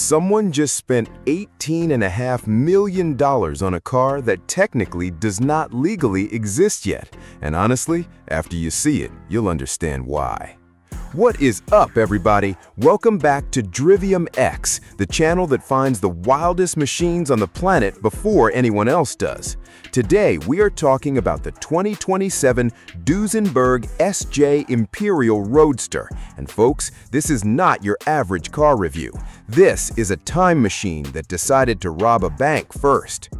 Someone just spent $18.5 million on a car that technically does not legally exist yet. And honestly, after you see it, you'll understand why. What is up, everybody? Welcome back to Drivium X, the channel that finds the wildest machines on the planet before anyone else does. Today, we are talking about the 2027 Duesenberg SJ Imperial Roadster. And folks, this is not your average car review. This is a time machine that decided to rob a bank first.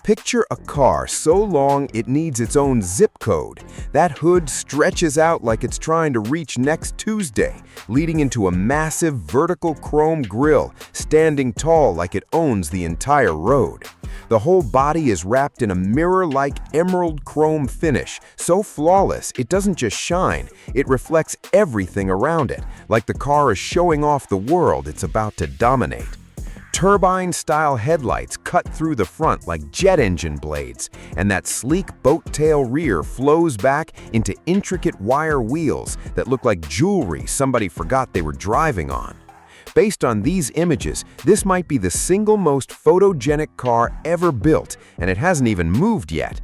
Picture a car so long it needs its own zip code. That hood stretches out like it's trying to reach next Tuesday, leading into a massive vertical chrome grille, standing tall like it owns the entire road. The whole body is wrapped in a mirror-like emerald chrome finish, so flawless it doesn't just shine, it reflects everything around it, like the car is showing off the world it's about to dominate. Turbine-style headlights cut through the front like jet engine blades, and that sleek boat-tail rear flows back into intricate wire wheels that look like jewelry somebody forgot they were driving on. Based on these images, this might be the single most photogenic car ever built, and it hasn't even moved yet.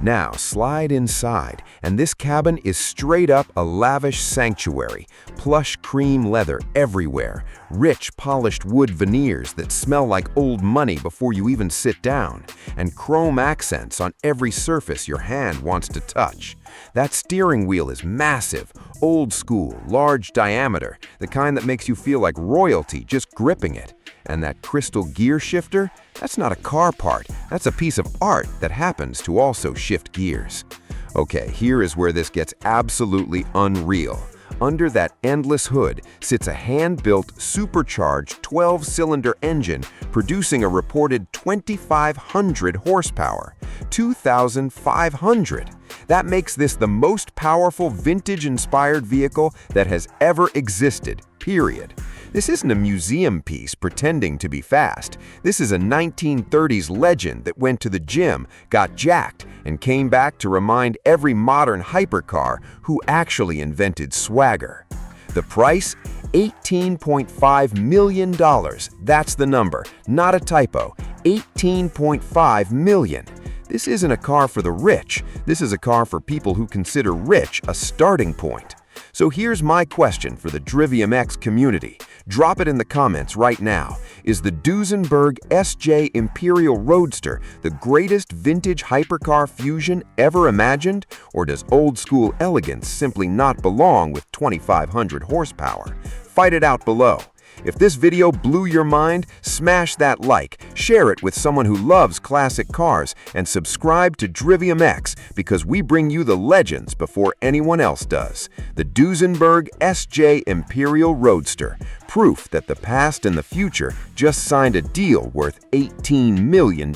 Now, slide inside, and this cabin is straight up a lavish sanctuary. Plush cream leather everywhere, rich polished wood veneers that smell like old money before you even sit down, and chrome accents on every surface your hand wants to touch. That steering wheel is massive, old school, large diameter, the kind that makes you feel like royalty just gripping it. And that crystal gear shifter? That's not a car part, that's a piece of art that happens to also shift gears. Okay, here is where this gets absolutely unreal. Under that endless hood sits a hand-built, supercharged 12-cylinder engine producing a reported 2,500 horsepower. 2,500! That makes this the most powerful vintage-inspired vehicle that has ever existed, period. This isn't a museum piece pretending to be fast. This is a 1930s legend that went to the gym, got jacked, and came back to remind every modern hypercar who actually invented swagger. The price? $18.5 million. That's the number, not a typo. $18.5 million. This isn't a car for the rich. This is a car for people who consider rich a starting point. So here's my question for the Drivium X community. Drop it in the comments right now. Is the Duesenberg SJ Imperial Roadster the greatest vintage hypercar fusion ever imagined? Or does old-school elegance simply not belong with 2,500 horsepower? Fight it out below. If this video blew your mind, smash that like, share it with someone who loves classic cars, and subscribe to Drivium X because we bring you the legends before anyone else does. The Duesenberg SJ Imperial Roadster, proof that the past and the future just signed a deal worth $18 million.